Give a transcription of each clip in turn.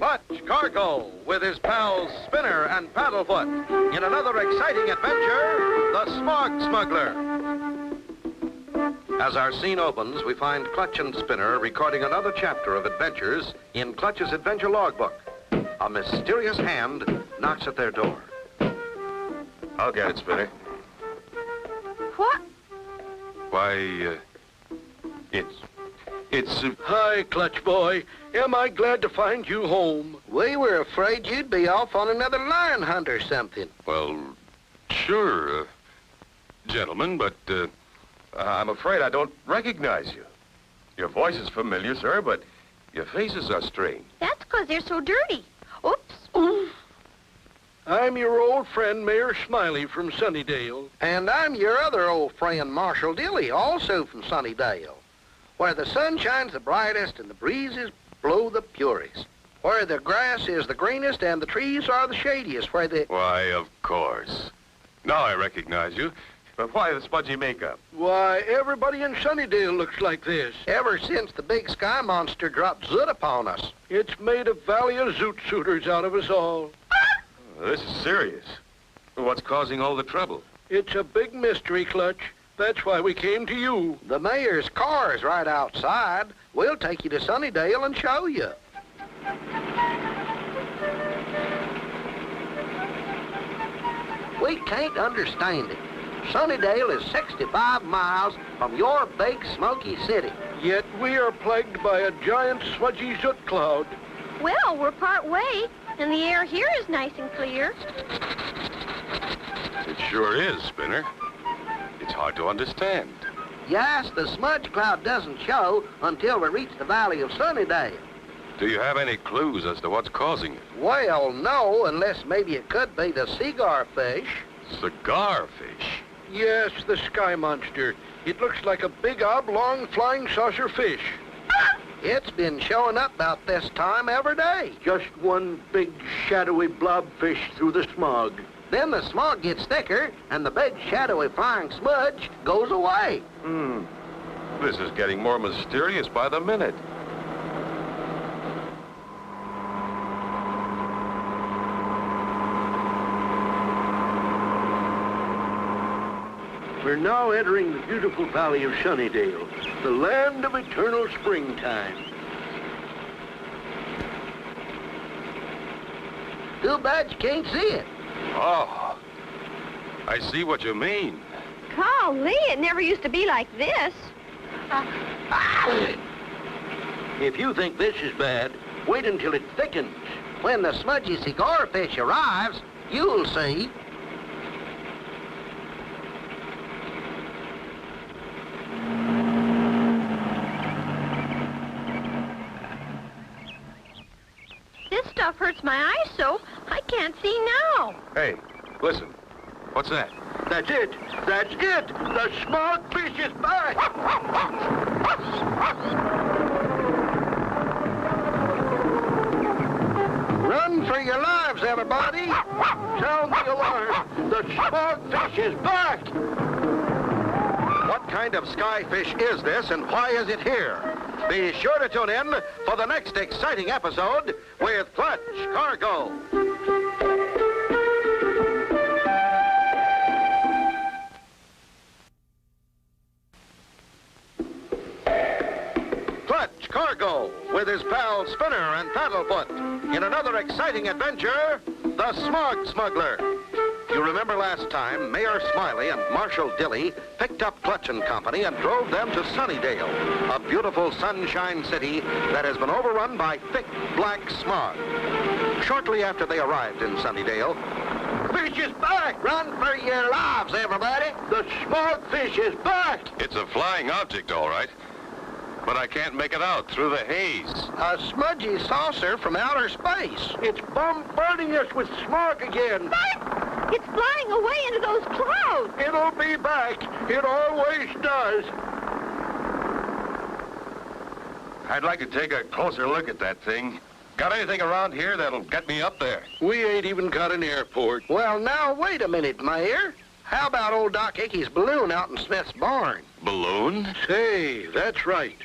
Clutch Cargo with his pals Spinner and Paddlefoot in another exciting adventure, the Smog Smuggler. As our scene opens, we find Clutch and Spinner recording another chapter of adventures in Clutch's adventure logbook. A mysterious hand knocks at their door. I'll get it, Spinner. What? Why, it's... Hi, Clutch boy. Am I glad to find you home? We were afraid you'd be off on another lion hunt or something. Well, sure, gentlemen, but I'm afraid I don't recognize you. Your voice is familiar, sir, but your faces are strange. That's because they're so dirty. Oops. Oof. I'm your old friend, Mayor Smiley from Sunnydale. And I'm your other old friend, Marshal Dilly, also from Sunnydale, where the sun shines the brightest and the breezes blow the purest, where the grass is the greenest and the trees are the shadiest, where the... Why, of course. Now I recognize you. But why the smudgy makeup? Why, everybody in Sunnydale looks like this. Ever since the big sky monster dropped Zoot upon us. It's made a valley of zoot suitors out of us all. This is serious. What's causing all the trouble? It's a big mystery, Clutch. That's why we came to you. The mayor's car is right outside. We'll take you to Sunnydale and show you. We can't understand it. Sunnydale is 65 miles from your big smoky city. Yet we are plagued by a giant smudgy zoot cloud. Well, we're part way, and the air here is nice and clear. It sure is, Spinner. It's hard to understand. Yes, the smudge cloud doesn't show until we reach the valley of Sunnydale. Do you have any clues as to what's causing it? Well, no, unless maybe it could be the cigar fish. Cigar fish? Yes, the sky monster. It looks like a big oblong flying saucer fish. It's been showing up about this time every day. Just one big shadowy blobfish through the smog. Then the smog gets thicker, and the big shadowy flying smudge goes away. This is getting more mysterious by the minute. We're now entering the beautiful valley of Sunnydale, the land of eternal springtime. Too bad you can't see it. Oh, I see what you mean. Golly, it never used to be like this. If you think this is bad, wait until it thickens. When the smudgy cigar fish arrives, you'll see. This stuff hurts my eyes so I can't see now. Hey, listen. What's that? That's it. That's it. The smog fish is back. Run for your lives, everybody. Sound the alarm. The smog fish is back. What kind of skyfish is this, and why is it here? Be sure to tune in for the next exciting episode with Clutch Cargo. Clutch Cargo with his pals Spinner and Paddlefoot in another exciting adventure, the Smog Smuggler. You remember last time, Mayor Smiley and Marshal Dilly picked up Clutch and Company and drove them to Sunnydale, a beautiful sunshine city that has been overrun by thick black smog. Shortly after they arrived in Sunnydale, Fish is back. Run for your lives, everybody. The smog fish is back. It's a flying object, all right. But I can't make it out through the haze. A smudgy saucer from outer space. It's bombarding us with smog again. It's flying away into those clouds. It'll be back. It always does. I'd like to take a closer look at that thing. Got anything around here that'll get me up there? We ain't even got an airport. Well, now, wait a minute, Mayor. How about old Doc Ickey's balloon out in Smith's barn? Balloon? Say, that's right.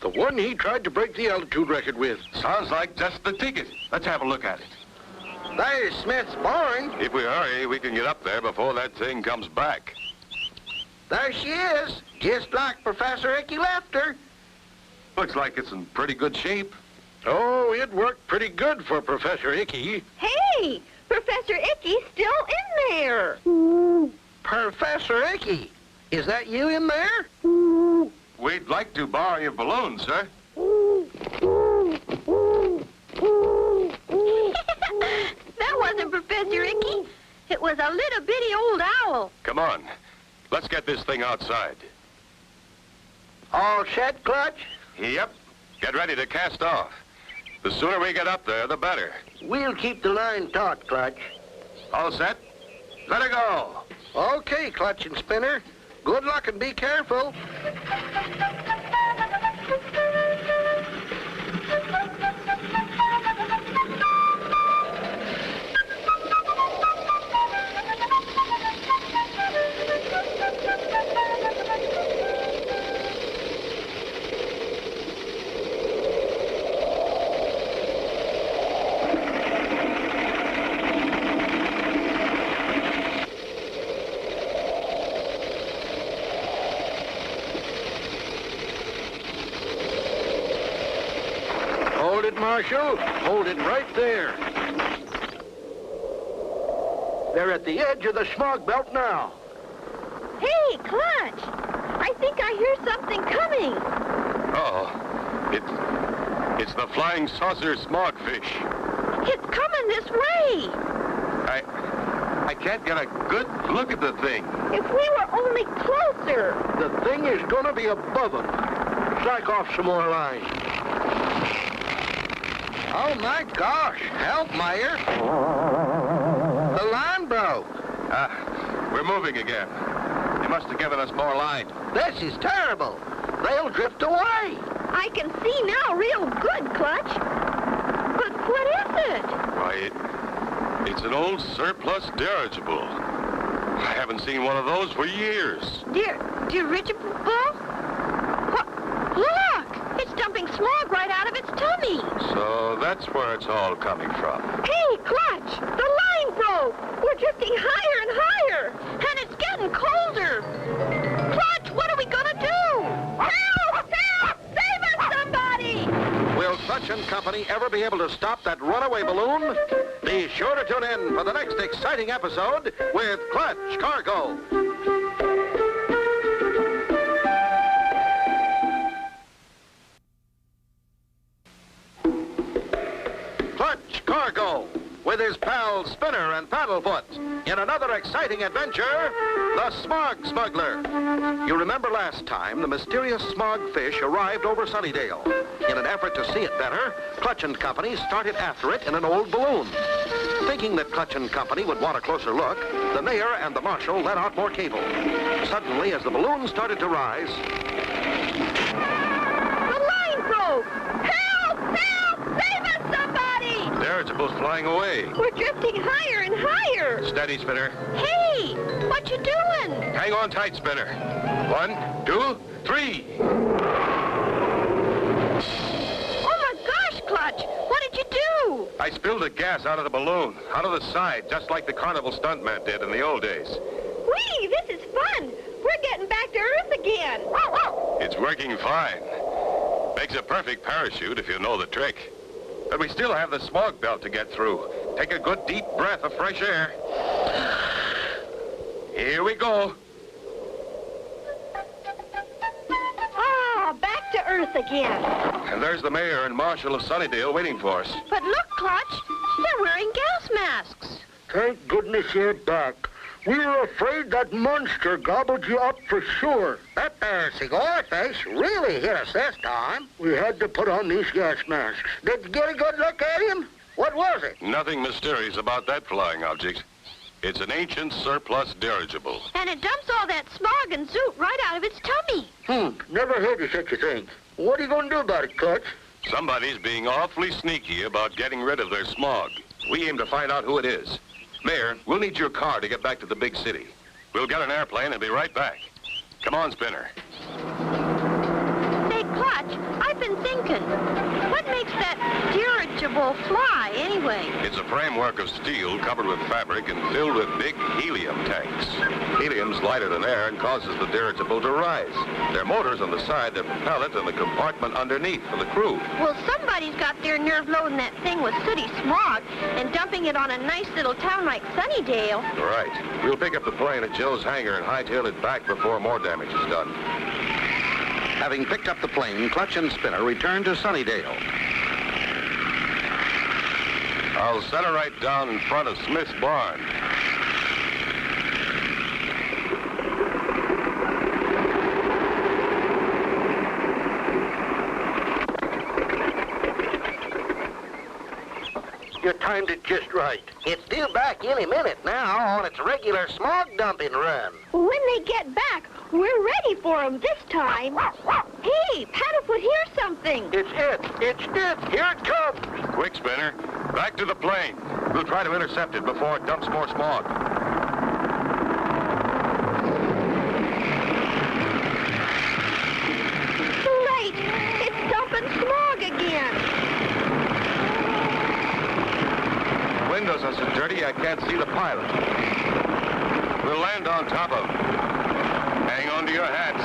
The one he tried to break the altitude record with. Sounds like just the ticket. Let's have a look at it. There's Smith's barn. If we hurry, we can get up there before that thing comes back. There she is, just like Professor Icky left her. Looks like it's in pretty good shape. Oh, it worked pretty good for Professor Icky. Hey, Professor Icky's still in there. Professor Icky, is that you in there? We'd like to borrow your balloon, sir. That wasn't Professor Icky. It was a little bitty old owl. Come on. Let's get this thing outside. All set, Clutch? Yep. Get ready to cast off. The sooner we get up there, the better. We'll keep the line taut, Clutch. All set? Let her go. Okay, Clutch and Spinner. Good luck and be careful. Hold it, Marshal. Hold it right there. They're at the edge of the smog belt now. Hey, Clutch. I think I hear something coming. It's the flying saucer smogfish. It's coming this way. I can't get a good look at the thing. If we were only closer. The thing is going to be above them. Strike off some more line. Oh, my gosh. Help, Mayor. The line broke. We're moving again. They must have given us more line. This is terrible. They'll drift away. I can see now real good, Clutch. But what is it? Why, it's an old surplus dirigible. I haven't seen one of those for years. Dirigible? What? Look! It's dumping smog right out of its tummy. So that's where it's all coming from. Hey, Clutch! The line broke! We're drifting higher and higher! And it's getting colder! Clutch, what are we gonna do? Help! Help! Save us, somebody! Will Clutch and Company ever be able to stop that runaway balloon? Be sure to tune in for the next exciting episode with Clutch Cargo. Clutch Cargo, with his pals Spinner and Paddlefoot, in another exciting adventure, the Smog Smuggler. You remember last time the mysterious smog fish arrived over Sunnydale. In an effort to see it better, Clutch and Company started after it in an old balloon. Thinking that Clutch and Company would want a closer look, the mayor and the marshal let out more cable. Suddenly, as the balloon started to rise... The line broke! Help! Help! Save us, somebody! Dirigible's flying away. We're drifting higher and higher. Steady, Spinner. Hey! What you doing? Hang on tight, Spinner. 1, 2, 3. Oh, my gosh, Clutch! What did you do? I spilled the gas out of the balloon, out of the side, just like the carnival stuntman did in the old days. Whee! This is fun! We're getting back to Earth again! It's working fine. Makes a perfect parachute if you know the trick. But we still have the smog belt to get through. Take a good deep breath of fresh air. Here we go. Ah, back to Earth again. And there's the mayor and marshal of Sunnydale waiting for us. But look, Clutch, they're wearing gas masks. Thank goodness you're back. We were afraid that monster gobbled you up for sure. That there cigar fish really hit us this time. We had to put on these gas masks. Did you get a good look at him? What was it? Nothing mysterious about that flying object. It's an ancient surplus dirigible. And it dumps all that smog and soot right out of its tummy. Never heard of such a thing. What are you going to do about it, Clutch? Somebody's being awfully sneaky about getting rid of their smog. We aim to find out who it is. Mayor, we'll need your car to get back to the big city. We'll get an airplane and be right back. Come on, Spinner. Say, Clutch, Clutch, I've been thinking, what makes that dirigible fly anyway? It's a framework of steel covered with fabric and filled with big helium tanks. Helium's lighter than air and causes the dirigible to rise. There are motors on the side that propel it and the compartment underneath for the crew. Well, somebody's got their nerve loading that thing with sooty smog and dumping it on a nice little town like Sunnydale. Right. We'll pick up the plane at Joe's hangar and hightail it back before more damage is done. Having picked up the plane, Clutch and Spinner returned to Sunnydale. I'll set her right down in front of Smith's barn. You timed it just right. It's due back any minute now on its regular smog dumping run. When they get back, we're ready for them this time. Hey, Paddlefoot, here's something. It's it. It's it. Here it comes. Quick, Spinner. Back to the plane. We'll try to intercept it before it dumps more smog. Great. It's dumping smog again. Windows are so dirty I can't see the pilot. We'll land on top of him. Hang on to your hats.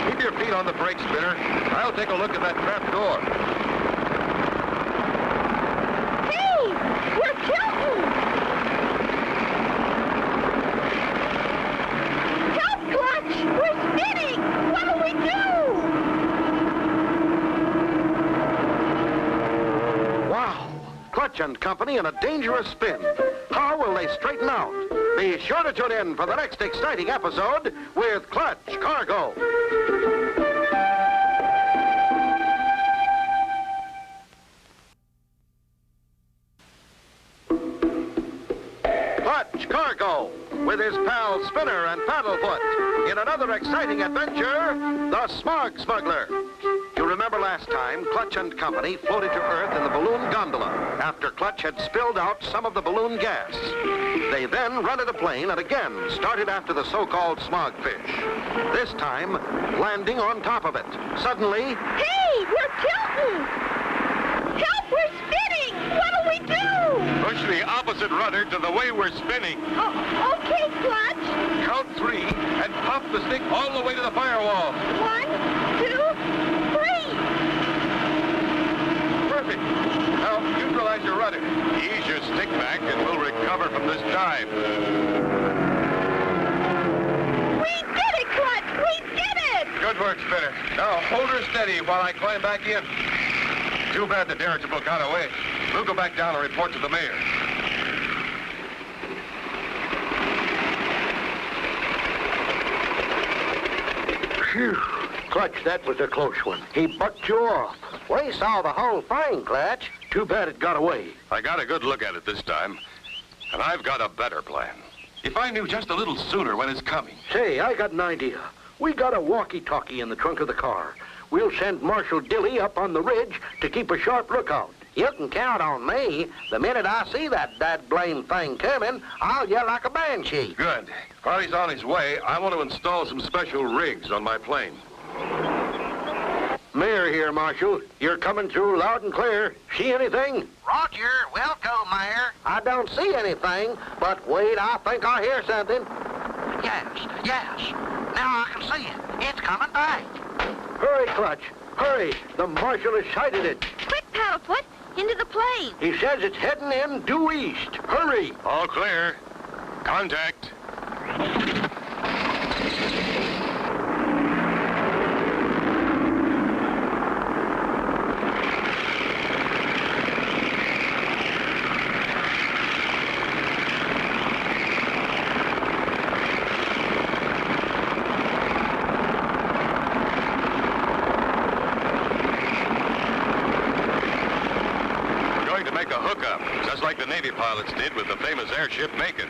Keep your feet on the brake, Spinner. I'll take a look at that trap door. Hey, we're tilting. Help, Clutch! We're spinning! What'll we do? Wow! Clutch and Company in a dangerous spin. How will they straighten out? Be sure to tune in for the next exciting episode with Clutch Cargo. Clutch Cargo, with his pals Spinner and Paddlefoot, in another exciting adventure, the Smog Smuggler. You remember last time, Clutch and Company floated to Earth in the balloon gondola after Clutch had spilled out some of the balloon gas. They then rented a plane and again started after the so-called smogfish, this time landing on top of it. Suddenly, Hey, we're tilting! Help, we're spinning! What'll we do? Push the opposite rudder to the way we're spinning. Oh, okay, Clutch. Count 3 and pop the stick all the way to the firewall. 1, 2, 3. Perfect. Now, neutralize your rudder. Ease your stick back and we'll recover from this dive. We did it, Clutch! We did it! Good work, Spinner. Now, hold her steady while I climb back in. Too bad the dirigible got away. We'll go back down and report to the mayor. Phew. Clutch, that was a close one. He bucked you off. We saw the whole thing, Clutch. Too bad it got away. I got a good look at it this time, and I've got a better plan. If I knew just a little sooner when it's coming. Say, I got an idea. We got a walkie-talkie in the trunk of the car. We'll send Marshal Dilly up on the ridge to keep a sharp lookout. You can count on me. The minute I see that blame thing coming, I'll yell like a banshee. Good. While he's on his way, I want to install some special rigs on my plane. Mayor here, Marshal. You're coming through loud and clear. See anything? Roger, welcome, Mayor. I don't see anything, but wait, I think I hear something. Yes. Now I can see it. It's coming back. Hurry, Clutch. Hurry. The Marshal has sighted it. Quick, Paddlefoot, into the plane. He says it's heading in due east. Hurry. All clear. Contact. Just like the Navy pilots did with the famous airship Macon.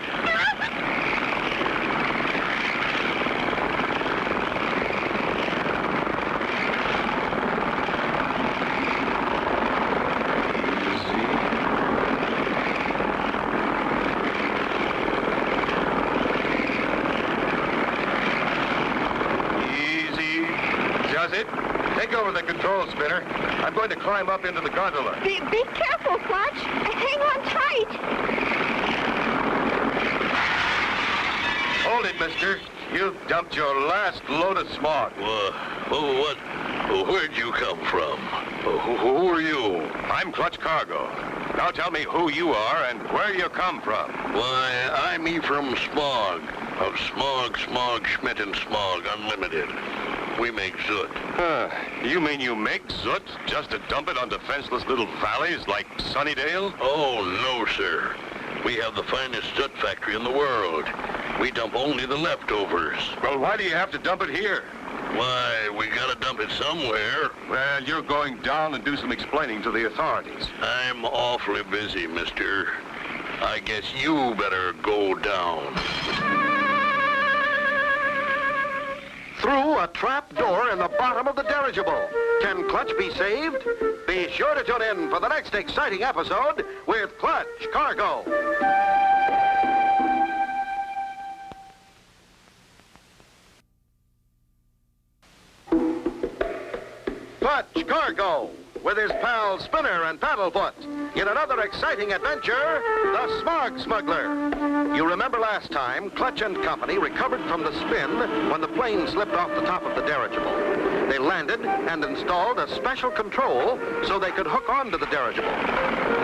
over the control, Spinner. I'm going to climb up into the gondola. Be careful, Clutch. Hang on tight. Hold it, mister. You've dumped your last load of smog. What? Where'd you come from? Who are you? I'm Clutch Cargo. Now tell me who you are and where you come from. Why, I'm Ephraim Smog of Smog, Schmidt and Smog Unlimited. We make soot. You mean you make soot just to dump it on defenseless little valleys like Sunnydale? Oh, no, sir. We have the finest soot factory in the world. We dump only the leftovers. Well, why do you have to dump it here? Why, we gotta dump it somewhere. Well, you're going down and do some explaining to the authorities. I'm awfully busy, mister. I guess you better go down. Through a trap door in the bottom of the dirigible. Can Clutch be saved? Be sure to tune in for the next exciting episode with Clutch Cargo. Clutch Cargo, with his pals Spinner and Paddlefoot, in another exciting adventure, the Smog Smuggler. You remember last time, Clutch and company recovered from the spin when the plane slipped off the top of the dirigible. They landed and installed a special control so they could hook onto the dirigible.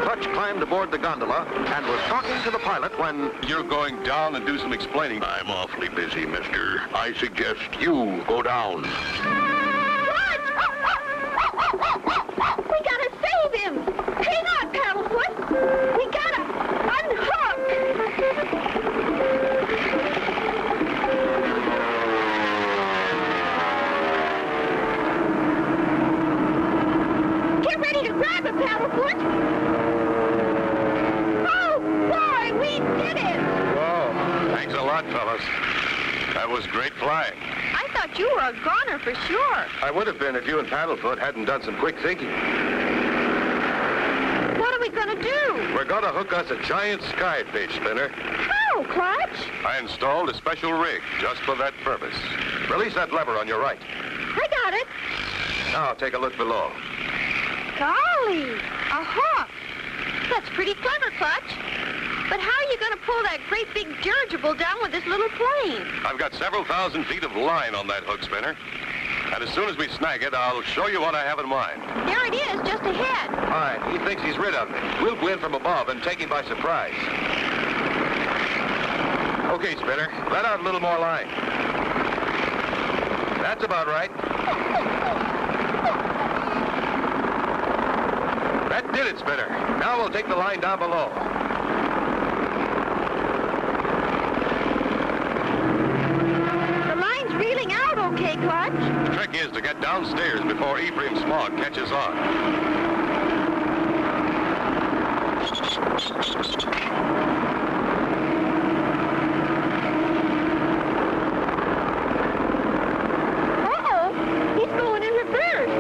Clutch climbed aboard the gondola and was talking to the pilot when... You're going down and do some explaining. I'm awfully busy, mister. I suggest you go down. We gotta save him! Hang on, Paddlefoot! We gotta unhook! Get ready to grab him, Paddlefoot! Oh, boy, we did it! Whoa, thanks a lot, fellas. That was great flying. I thought you were a goner for sure. I would have been if you and Paddlefoot hadn't done some quick thinking. What are we gonna do? We're gonna hook us a giant skyfish, Spinner. How, Clutch? I installed a special rig just for that purpose. Release that lever on your right. I got it. Now take a look below. Golly, a hook. That's pretty clever, Clutch. But how are you going to pull that great big dirigible down with this little plane? I've got several thousand feet of line on that hook, Spinner. And as soon as we snag it, I'll show you what I have in mind. There it is, just ahead. All right, he thinks he's rid of me. We'll go in from above and take him by surprise. Okay, Spinner, let out a little more line. That's about right. That did it, Spinner. Now we'll take the line down below. The line's reeling out okay, Clutch. The trick is to get downstairs before Ephraim Smog catches on. Uh-oh, he's going in reverse.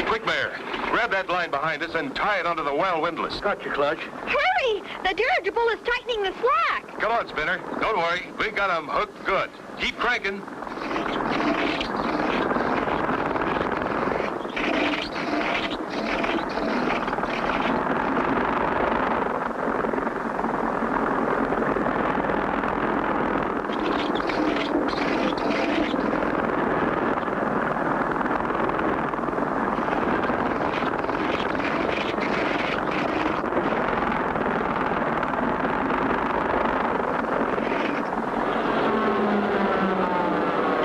Quick, Bear. Grab that line behind us and tie it onto the well windlass. Gotcha, Clutch. Hurry! The dirigible is tightening the slack. Come on, Spinner. Don't worry. We got 'em hooked good. Keep cranking.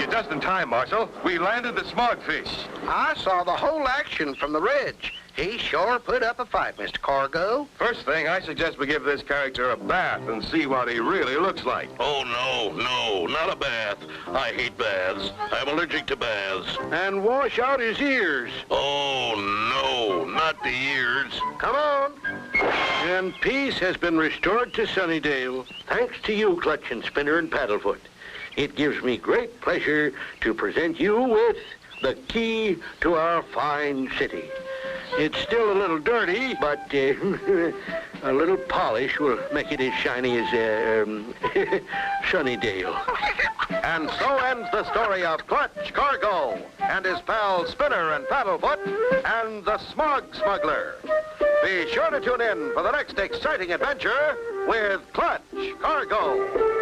Just in time, Marshal. We landed the smogfish. I saw the whole action from the ridge. He sure put up a fight, Mr. Cargo. First thing, I suggest we give this character a bath and see what he really looks like. Oh, no, not a bath. I hate baths. I'm allergic to baths. And wash out his ears. Oh, no, not the ears. Come on. And peace has been restored to Sunnydale, thanks to you, Clutch and Spinner and Paddlefoot. It gives me great pleasure to present you with the key to our fine city. It's still a little dirty, but a little polish will make it as shiny as Sunnydale. And so ends the story of Clutch Cargo and his pals Spinner and Paddlefoot and the Smog Smuggler. Be sure to tune in for the next exciting adventure with Clutch Cargo.